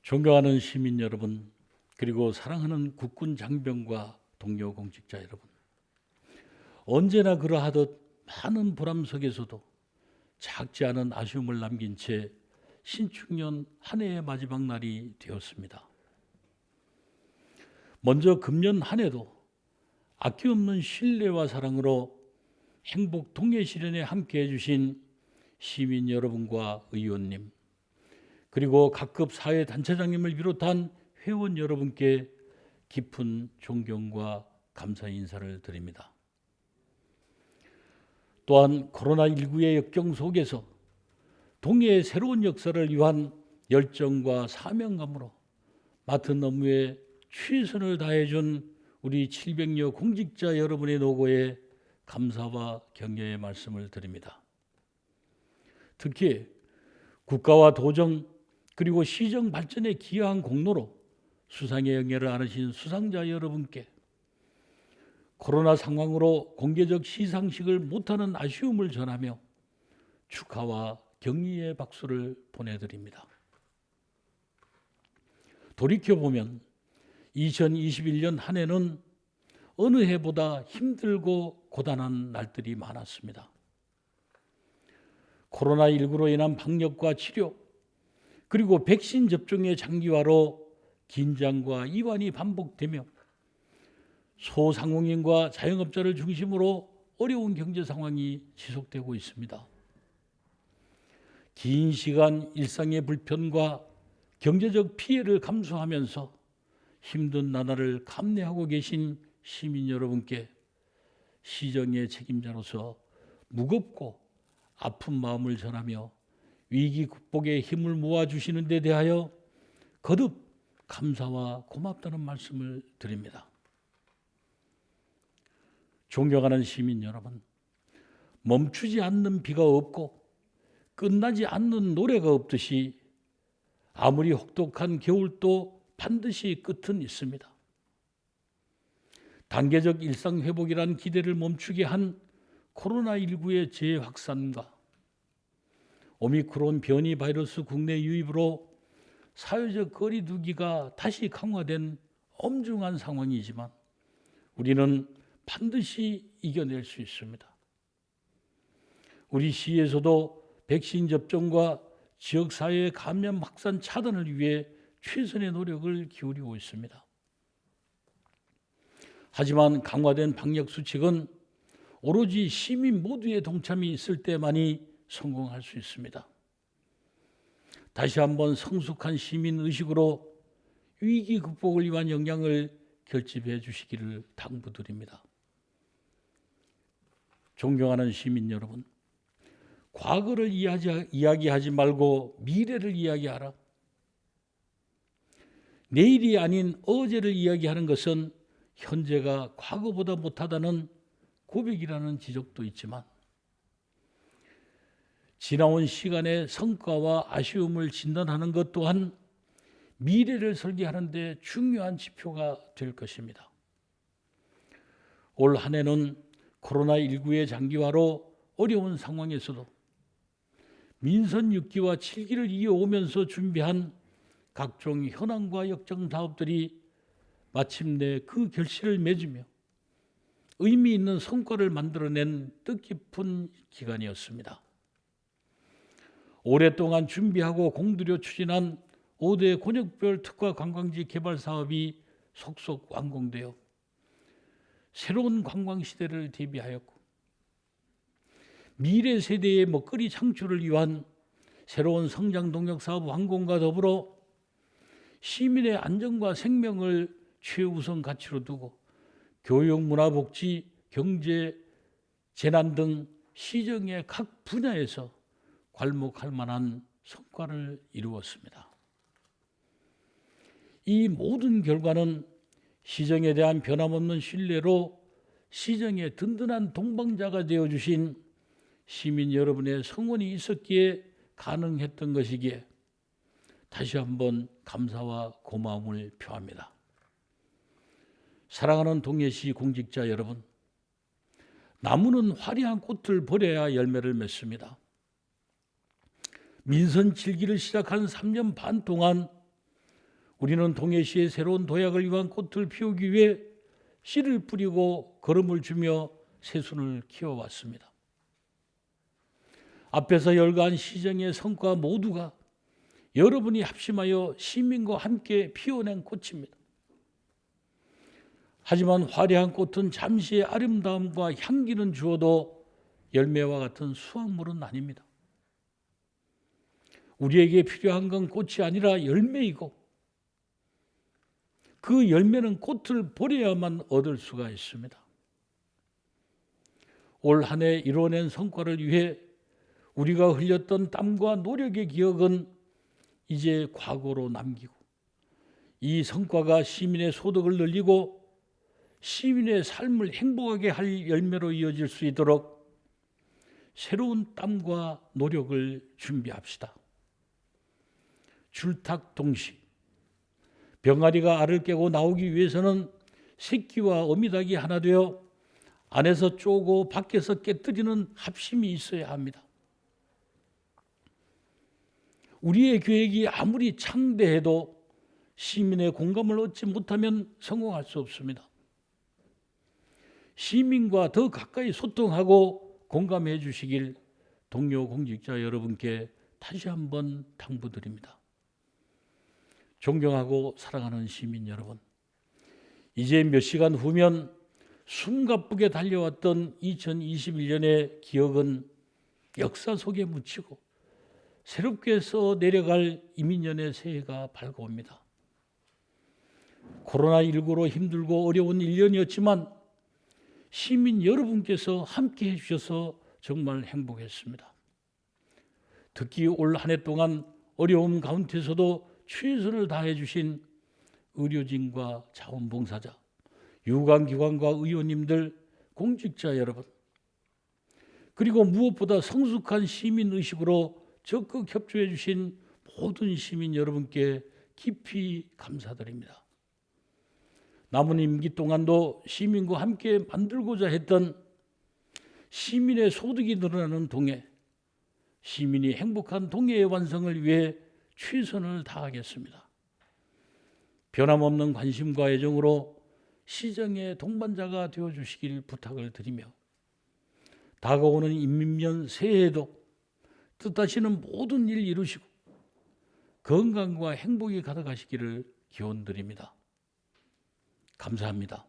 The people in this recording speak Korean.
존경하는 시민 여러분, 그리고 사랑하는 국군 장병과 동료 공직자 여러분, 언제나 그러하듯 많은 보람 속에서도 작지 않은 아쉬움을 남긴 채 신축년 한 해의 마지막 날이 되었습니다. 먼저 금년 한 해도 아낌없는 신뢰와 사랑으로 행복 동해 실현에 함께해 주신 시민 여러분과 의원님, 그리고 각급 사회단체장님을 비롯한 회원 여러분께 깊은 존경과 감사 인사를 드립니다. 또한 코로나19의 역경 속에서 동해의 새로운 역사를 위한 열정과 사명감으로 맡은 업무에 최선을 다해준 우리 700여 공직자 여러분의 노고에 감사와 격려의 말씀을 드립니다. 특히 국가와 도정 그리고 시정 발전에 기여한 공로로 수상의 영예를 안으신 수상자 여러분께 코로나 상황으로 공개적 시상식을 못하는 아쉬움을 전하며 축하와 격려의 박수를 보내드립니다. 돌이켜보면 2021년 한 해는 어느 해보다 힘들고 고단한 날들이 많았습니다. 코로나19로 인한 방역과 치료, 그리고 백신 접종의 장기화로 긴장과 이완이 반복되며 소상공인과 자영업자를 중심으로 어려운 경제 상황이 지속되고 있습니다. 긴 시간 일상의 불편과 경제적 피해를 감수하면서 힘든 나날을 감내하고 계신 시민 여러분께 시정의 책임자로서 무겁고 아픈 마음을 전하며 위기 극복에 힘을 모아주시는 데 대하여 거듭 감사와 고맙다는 말씀을 드립니다. 존경하는 시민 여러분, 멈추지 않는 비가 없고 끝나지 않는 노래가 없듯이 아무리 혹독한 겨울도 반드시 끝은 있습니다. 단계적 일상 회복이란 기대를 멈추게 한 코로나19의 재확산과 오미크론 변이 바이러스 국내 유입으로 사회적 거리 두기가 다시 강화된 엄중한 상황이지만 우리는 반드시 이겨낼 수 있습니다. 우리 시에서도 백신 접종과 지역사회의 감염 확산 차단을 위해 최선의 노력을 기울이고 있습니다. 하지만 강화된 방역 수칙은 오로지 시민 모두의 동참이 있을 때만이 성공할 수 있습니다. 다시 한번 성숙한 시민 의식으로 위기 극복을 위한 역량을 결집해 주시기를 당부드립니다. 존경하는 시민 여러분, 과거를 이야기하지 말고 미래를 이야기하라. 내일이 아닌 어제를 이야기하는 것은 현재가 과거보다 못하다는 고백이라는 지적도 있지만 지나온 시간의 성과와 아쉬움을 진단하는 것 또한 미래를 설계하는 데 중요한 지표가 될 것입니다. 올 한 해는 코로나19의 장기화로 어려운 상황에서도 민선 6기와 7기를 이어오면서 준비한 각종 현황과 역정 사업들이 마침내 그 결실을 맺으며 의미 있는 성과를 만들어낸 뜻깊은 기간이었습니다. 오랫동안 준비하고 공들여 추진한 5대 권역별 특화 관광지 개발 사업이 속속 완공되어 새로운 관광 시대를 대비하였고 미래 세대의 먹거리 창출을 위한 새로운 성장 동력 사업 완공과 더불어 시민의 안전과 생명을 최우선 가치로 두고 교육, 문화, 복지, 경제, 재난 등 시정의 각 분야에서 괄목할 만한 성과를 이루었습니다. 이 모든 결과는 시정에 대한 변함없는 신뢰로 시정의 든든한 동반자가 되어주신 시민 여러분의 성원이 있었기에 가능했던 것이기에 다시 한번 감사와 고마움을 표합니다. 사랑하는 동해시 공직자 여러분, 나무는 화려한 꽃을 버려야 열매를 맺습니다. 민선 7기를 시작한 3년 반 동안 우리는 동해시의 새로운 도약을 위한 꽃을 피우기 위해 씨를 뿌리고 거름을 주며 새순을 키워왔습니다. 앞에서 열거한 시정의 성과 모두가 여러분이 합심하여 시민과 함께 피워낸 꽃입니다. 하지만 화려한 꽃은 잠시의 아름다움과 향기는 주어도 열매와 같은 수확물은 아닙니다. 우리에게 필요한 건 꽃이 아니라 열매이고, 그 열매는 꽃을 버려야만 얻을 수가 있습니다. 올 한 해 이뤄낸 성과를 위해 우리가 흘렸던 땀과 노력의 기억은 이제 과거로 남기고, 이 성과가 시민의 소득을 늘리고 시민의 삶을 행복하게 할 열매로 이어질 수 있도록 새로운 땀과 노력을 준비합시다. 줄탁동시, 병아리가 알을 깨고 나오기 위해서는 새끼와 어미닭이 하나 되어 안에서 쪼고 밖에서 깨뜨리는 합심이 있어야 합니다. 우리의 계획이 아무리 창대해도 시민의 공감을 얻지 못하면 성공할 수 없습니다. 시민과 더 가까이 소통하고 공감해 주시길 동료 공직자 여러분께 다시 한번 당부드립니다. 존경하고 사랑하는 시민 여러분, 이제 몇 시간 후면 숨가쁘게 달려왔던 2021년의 기억은 역사 속에 묻히고 새롭게 써 내려갈 이민년의 새해가 밝아옵니다. 코로나19로 힘들고 어려운 1년이었지만 시민 여러분께서 함께 해주셔서 정말 행복했습니다. 특히 올 한 해 동안 어려움 가운데서도 최선을 다해 주신 의료진과 자원봉사자, 유관기관과 의원님들, 공직자 여러분, 그리고 무엇보다 성숙한 시민의식으로 적극 협조해 주신 모든 시민 여러분께 깊이 감사드립니다. 남은 임기 동안도 시민과 함께 만들고자 했던 시민의 소득이 늘어나는 동해, 시민이 행복한 동해의 완성을 위해 최선을 다하겠습니다. 변함없는 관심과 애정으로 시정의 동반자가 되어주시길 부탁을 드리며, 다가오는 임민년 새해에도 뜻하시는 모든 일 이루시고 건강과 행복이 가득하시기를 기원드립니다. 감사합니다.